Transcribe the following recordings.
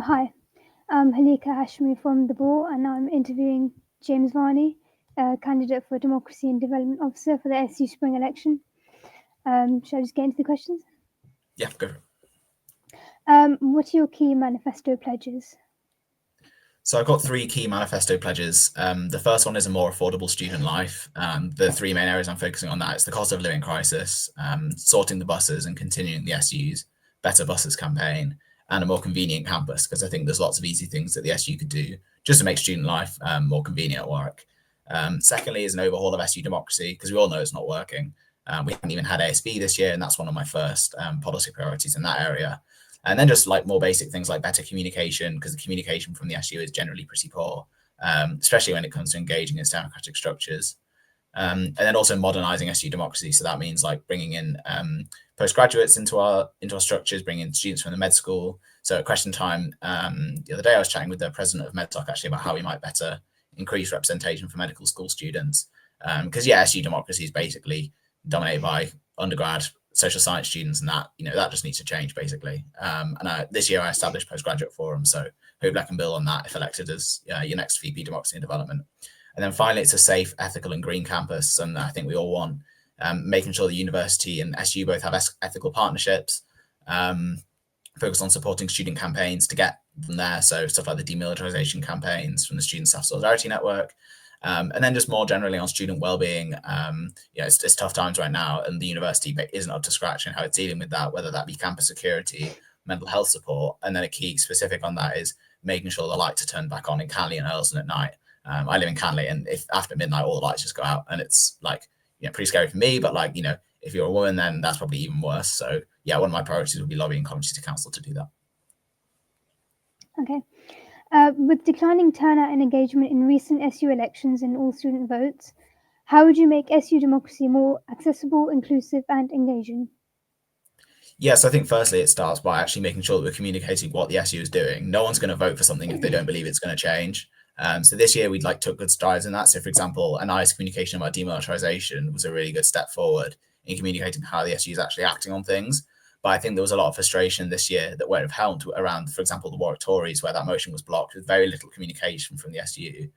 Hi, I'm Haleeqa Hashmi from the Boar, and I'm interviewing James Varney, candidate for Democracy and Development Officer for the SU Spring election. Should I just get into the questions? Yeah, go for it. What are your key manifesto pledges? So I've got 3 key manifesto pledges. The first one is a more affordable student life. The 3 main areas I'm focusing on that is the cost of living crisis, sorting the buses and continuing the SU's Better Buses campaign, and a more convenient campus, because I think there's lots of easy things that the SU could do just to make student life more convenient at Warwick. Secondly is an overhaul of SU democracy, because we all know it's not working. We haven't even had ASB this year, and that's one of my first policy priorities in that area. And then just like more basic things like better communication, because the communication from the SU is generally pretty poor, especially when it comes to engaging in democratic structures. And then also modernizing SU democracy. So that means like bringing in postgraduates into our structures, bringing in students from the med school. So at question time the other day, I was chatting with the president of MedTalk actually about how we might better increase representation for medical school students. Because SU democracy is basically dominated by undergrad social science students, and that just needs to change basically. This year I established postgraduate forum, so hopefully I can build on that if elected as your next VP Democracy and Development. And then finally, it's a safe, ethical, and green campus, and I think we all want making sure the university and SU both have ethical partnerships, focus on supporting student campaigns to get them there. So stuff like the demilitarization campaigns from the Student Staff Solidarity Network. And then just more generally on student well-being, it's tough times right now, and the university isn't up to scratch in how it's dealing with that, whether that be campus security, mental health support, and then a key specific on that is making sure the lights are turned back on in Canley and Earlston at night. I live in Canley, and if after midnight all the lights just go out, and it's like pretty scary for me, but like if you're a woman, then that's probably even worse. So one of my priorities would be lobbying Coventry City Council to do that. Okay. With declining turnout and engagement in recent SU elections and all student votes, how would you make SU democracy more accessible, inclusive, and engaging? So I think firstly it starts by actually making sure that we're communicating what the SU is doing. No one's going to vote for something if they don't believe it's going to change. So this year we'd took good strides in that. So for example, a nice communication about demilitarization was a really good step forward in communicating how the SU is actually acting on things. But I think there was a lot of frustration this year that would have helped around, for example, the Warwick Tories, where that motion was blocked with very little communication from the SU.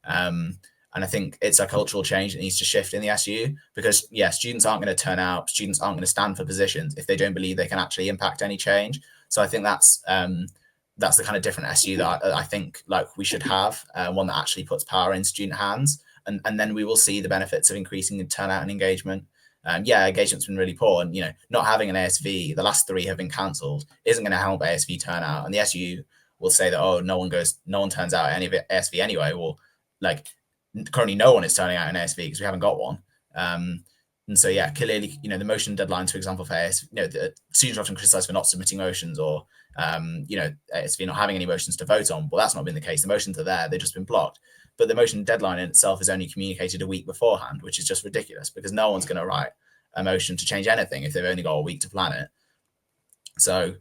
And I think it's a cultural change that needs to shift in the SU, because students aren't going to turn out, students aren't going to stand for positions if they don't believe they can actually impact any change. So I think that's the kind of different SU that I think like we should have, one that actually puts power in student hands, and then we will see the benefits of increasing the turnout and engagement. Engagement's been really poor, and not having an ASV, the last 3 have been cancelled, isn't going to help ASV turnout. And the SU will say that no one turns out any of it ASV anyway. Well, like currently no one is turning out an ASV because we haven't got one. And so clearly the motion deadlines, for example, for ASV, the students are often criticised for not submitting motions, or ASV not having any motions to vote on. Well, that's not been the case. The motions are there, they've just been blocked. But the motion deadline in itself is only communicated a week beforehand, which is just ridiculous, because no one's going to write a motion to change anything if they've only got a week to plan it. So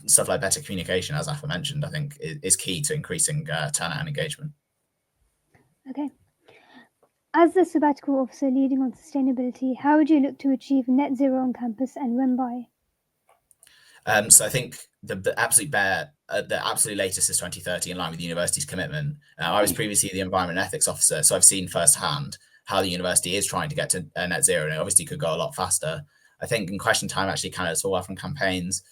stuff like better communication, as Afa mentioned, I think is key to increasing turnout and engagement. Okay. As the sabbatical officer leading on sustainability, how would you look to achieve net zero on campus, and when by? So I think the absolute latest is 2030, in line with the university's commitment. I was previously the environment and ethics officer, so I've seen firsthand how the university is trying to get to net zero, and it obviously could go a lot faster. I think in question time, actually, candidates for welfare campaigns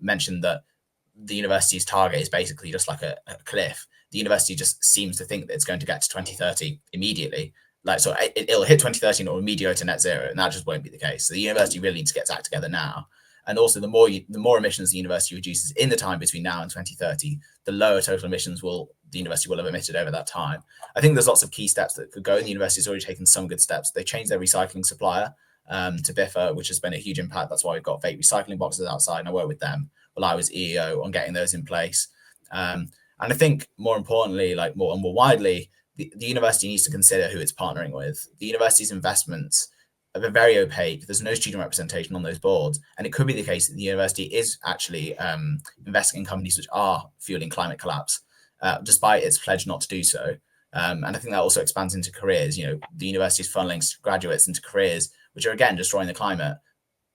mentioned that the university's target is basically just like a cliff. The university just seems to think that it's going to get to 2030 immediately. So it'll hit 2030 and it'll immediately go to net zero, and that just won't be the case. So the university really needs to get its act together now. And also, the more emissions the university reduces in the time between now and 2030, the lower total emissions the university will have emitted over that time. I think there's lots of key steps that could go, and the university's already taken some good steps. They changed their recycling supplier to Biffa, which has been a huge impact. That's why we've got vape recycling boxes outside, and I work with them while I was EEO on getting those in place. And I think more importantly, more widely, the university needs to consider who it's partnering with. The university's investments are very opaque. There's no student representation on those boards, and it could be the case that the university is actually investing in companies which are fueling climate collapse, despite its pledge not to do so. And I think that also expands into careers. The university is funneling graduates into careers which are again destroying the climate.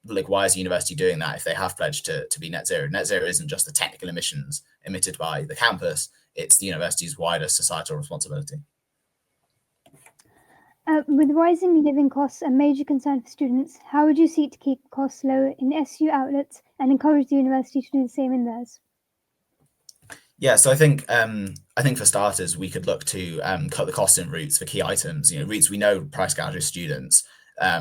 like, why is the university doing that if they have pledged to be net zero? Net zero isn't just the technical emissions emitted by the campus, it's the university's wider societal responsibility. With rising living costs a major concern for students, how would you seek to keep costs lower in SU outlets and encourage the university to do the same in theirs? Yeah, so I think for starters, we could look to cut the cost in routes for key items. Routes we know price gouge students.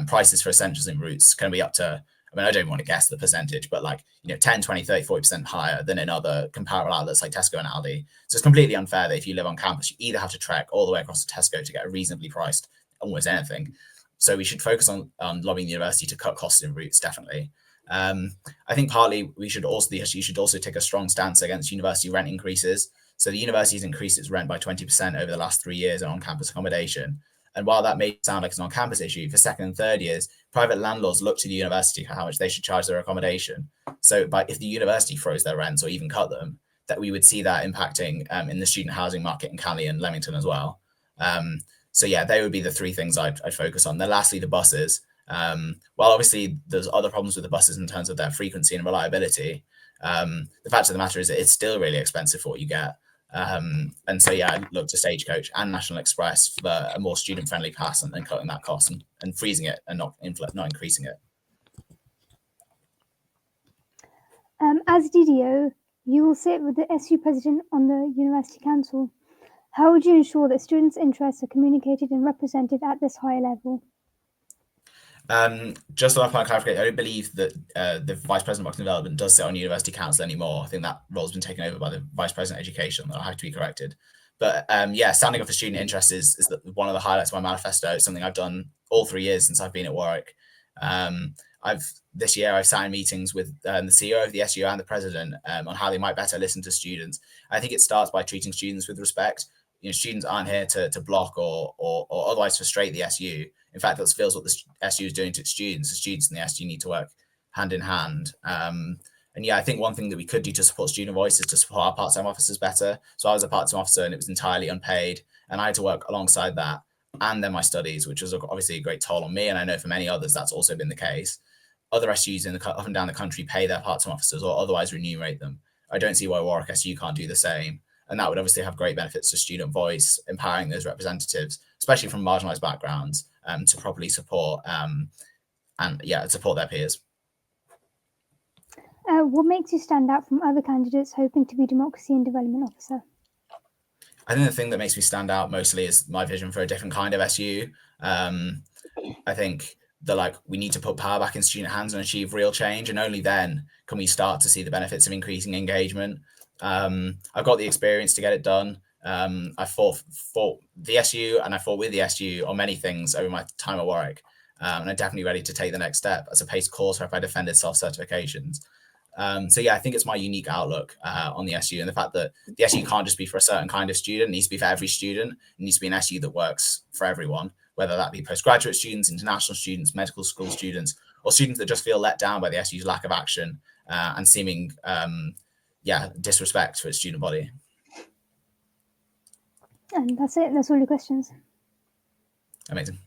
Prices for essentials in routes can be up to, I mean, I don't want to guess the percentage, but 10, 20, 30, 40% higher than in other comparable outlets like Tesco and Aldi. So it's completely unfair that if you live on campus, you either have to trek all the way across to Tesco to get a reasonably priced almost anything. So we should focus on lobbying the university to cut costs in routes, definitely. I think partly the SU should also take a strong stance against university rent increases. So the university has increased its rent by 20% over the last 3 years on campus accommodation. And while that may sound like it's an on-campus issue, for second and third years, private landlords look to the university for how much they should charge their accommodation. So if the university froze their rents or even cut them, that we would see that impacting in the student housing market in Cali and Leamington as well. So yeah, they would be the three things I'd focus on. Then lastly, the buses. While obviously there's other problems with the buses in terms of their frequency and reliability, the fact of the matter is that it's still really expensive for what you get. And so yeah, I'd look to Stagecoach and National Express for a more student-friendly pass and cutting that cost and freezing it and not increasing it. As DDO, you will sit with the SU president on the university council. How would you ensure that students' interests are communicated and represented at this higher level? Just on that point, I don't believe that the Vice President of Marketing Development does sit on University Council anymore. I think that role's been taken over by the Vice President of Education. That'll have to be corrected. But yeah, standing up for student interests is one of the highlights of my manifesto. It's something I've done all 3 years since I've been at Warwick. This year I've sat in meetings with the CEO of the SU and the president on how they might better listen to students. I think it starts by treating students with respect. Students aren't here to block or otherwise frustrate the SU. In fact, that feels what the SU is doing to its students. The students and the SU need to work hand in hand. And yeah, I think one thing that we could do to support student voice is to support our part-time officers better. So I was a part-time officer and it was entirely unpaid. And I had to work alongside that and then my studies, which was obviously a great toll on me. And I know for many others, that's also been the case. Other SUs up and down the country pay their part-time officers or otherwise remunerate them. I don't see why Warwick SU can't do the same. And that would obviously have great benefits to student voice, empowering those representatives, especially from marginalized backgrounds, to properly support support their peers. What makes you stand out from other candidates hoping to be Democracy and Development Officer? I think the thing that makes me stand out mostly is my vision for a different kind of SU. I think that we need to put power back in student hands and achieve real change, and only then can we start to see the benefits of increasing engagement. I've got the experience to get it done. I fought the SU and I fought with the SU on many things over my time at Warwick. And I'm definitely ready to take the next step. As a PACE course rep, I defended self-certifications. So yeah, I think it's my unique outlook on the SU and the fact that the SU can't just be for a certain kind of student. It needs to be for every student. It needs to be an SU that works for everyone, whether that be postgraduate students, international students, medical school students, or students that just feel let down by the SU's lack of action and seeming disrespect for its student body. And that's it. That's all your questions. Amazing.